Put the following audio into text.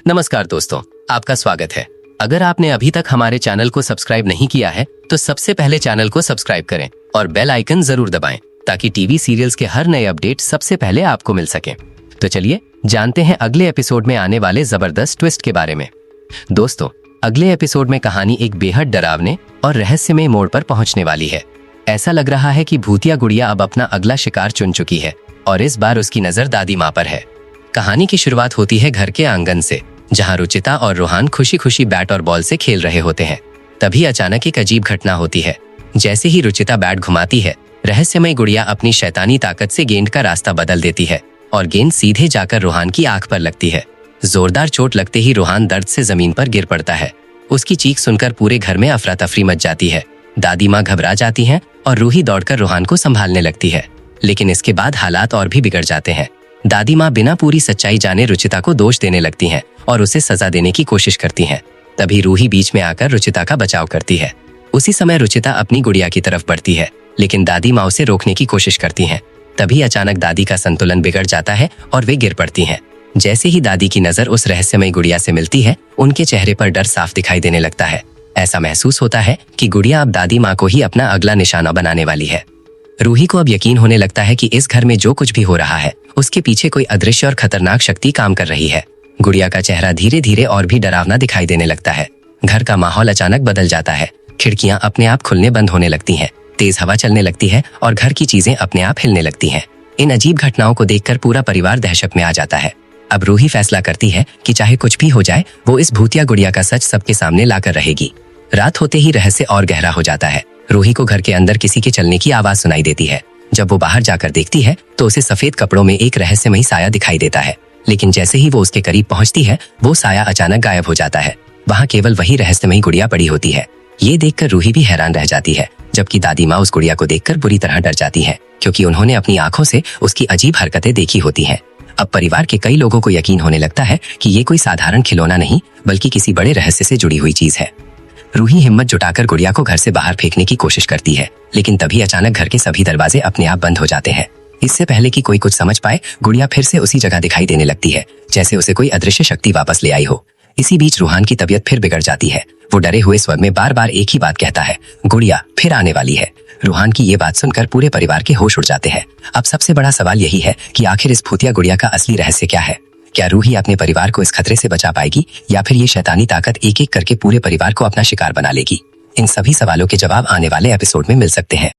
नमस्कार दोस्तों, आपका स्वागत है। अगर आपने अभी तक हमारे चैनल को सब्सक्राइब नहीं किया है तो सबसे पहले चैनल को सब्सक्राइब करें और बेल आइकन जरूर दबाएं ताकि टीवी सीरियल्स के हर नए अपडेट सबसे पहले आपको मिल सके। तो चलिए जानते हैं अगले एपिसोड में आने वाले जबरदस्त ट्विस्ट के बारे में। दोस्तों, अगले एपिसोड में कहानी एक बेहद डरावने और रहस्यमय मोड़ पर पहुंचने वाली है। ऐसा लग रहा है कि भूतिया गुड़िया अब अपना अगला शिकार चुन चुकी है और इस बार उसकी नजर दादी माँ पर है। कहानी की शुरुआत होती है घर के आंगन से, जहां रुचिता और रोहान खुशी खुशी बैट और बॉल से खेल रहे होते हैं। तभी अचानक एक अजीब घटना होती है। जैसे ही रुचिता बैट घुमाती है, रहस्यमय गुड़िया अपनी शैतानी ताकत से गेंद का रास्ता बदल देती है और गेंद सीधे जाकर रोहान की आंख पर लगती है। जोरदार चोट लगते ही रोहान दर्द से जमीन पर गिर पड़ता है। उसकी चीख सुनकर पूरे घर में अफरा तफरी मच जाती है। दादी माँ घबरा जाती हैं और रूही दौड़कर रोहान को संभालने लगती है। लेकिन इसके बाद हालात और भी बिगड़ जाते हैं। दादी माँ बिना पूरी सच्चाई जाने रुचिता को दोष देने लगती हैं और उसे सजा देने की कोशिश करती हैं। तभी रूही बीच में आकर रुचिता का बचाव करती है। उसी समय रुचिता अपनी गुड़िया की तरफ बढ़ती है, लेकिन दादी माँ उसे रोकने की कोशिश करती हैं। तभी अचानक दादी का संतुलन बिगड़ जाता है और वे गिर पड़ती हैं। जैसे ही दादी की नजर उस रहस्यमय गुड़िया से मिलती है, उनके चेहरे पर डर साफ दिखाई देने लगता है। ऐसा महसूस होता है कि गुड़िया अब दादी माँ को ही अपना अगला निशाना बनाने वाली है। रूही को अब यकीन होने लगता है कि इस घर में जो कुछ भी हो रहा है उसके पीछे कोई अदृश्य और खतरनाक शक्ति काम कर रही है। गुड़िया का चेहरा धीरे धीरे और भी डरावना दिखाई देने लगता है। घर का माहौल अचानक बदल जाता है। खिड़कियां अपने आप खुलने बंद होने लगती हैं, तेज हवा चलने लगती है और घर की चीजें अपने आप हिलने लगती हैं। इन अजीब घटनाओं को देखकर पूरा परिवार दहशत में आ जाता है। अब रूही फैसला करती है कि चाहे कुछ भी हो जाए, वो इस भूतिया गुड़िया का सच सबके सामने लाकर रहेगी। रात होते ही रहस्य और गहरा हो जाता है। रूही को घर के अंदर किसी के चलने की आवाज सुनाई देती है। जब वो बाहर जाकर देखती है तो उसे सफेद कपड़ों में एक रहस्यमयी साया दिखाई देता है। लेकिन जैसे ही वो उसके करीब पहुंचती है, वो साया अचानक गायब हो जाता है। वहाँ केवल वही रहस्यमयी गुड़िया पड़ी होती है। ये देखकर रूही भी हैरान रह जाती है, जबकि दादी माँ उस गुड़िया को देखकर बुरी तरह डर जाती है, क्योंकि उन्होंने अपनी आंखों से उसकी अजीब हरकतें देखी होती हैं। अब परिवार के कई लोगों को यकीन होने लगता है कि ये कोई साधारण खिलौना नहीं, बल्कि किसी बड़े रहस्य से जुड़ी हुई चीज है। रूही हिम्मत जुटाकर गुड़िया को घर से बाहर फेंकने की कोशिश करती है, लेकिन तभी अचानक घर के सभी दरवाजे अपने आप बंद हो जाते हैं। इससे पहले कि कोई कुछ समझ पाए, गुड़िया फिर से उसी जगह दिखाई देने लगती है, जैसे उसे कोई अदृश्य शक्ति वापस ले आई हो। इसी बीच रोहान की तबीयत फिर बिगड़ जाती है। वो डरे हुए स्वर में बार बार एक ही बात कहता है, गुड़िया फिर आने वाली है। रोहान की ये बात सुनकर पूरे परिवार के होश उड़ जाते हैं। अब सबसे बड़ा सवाल यही है कि आखिर इस भूतिया गुड़िया का असली रहस्य क्या है। क्या रूही अपने परिवार को इस खतरे से बचा पाएगी, या फिर ये शैतानी ताकत एक एक करके पूरे परिवार को अपना शिकार बना लेगी? इन सभी सवालों के जवाब आने वाले एपिसोड में मिल सकते हैं।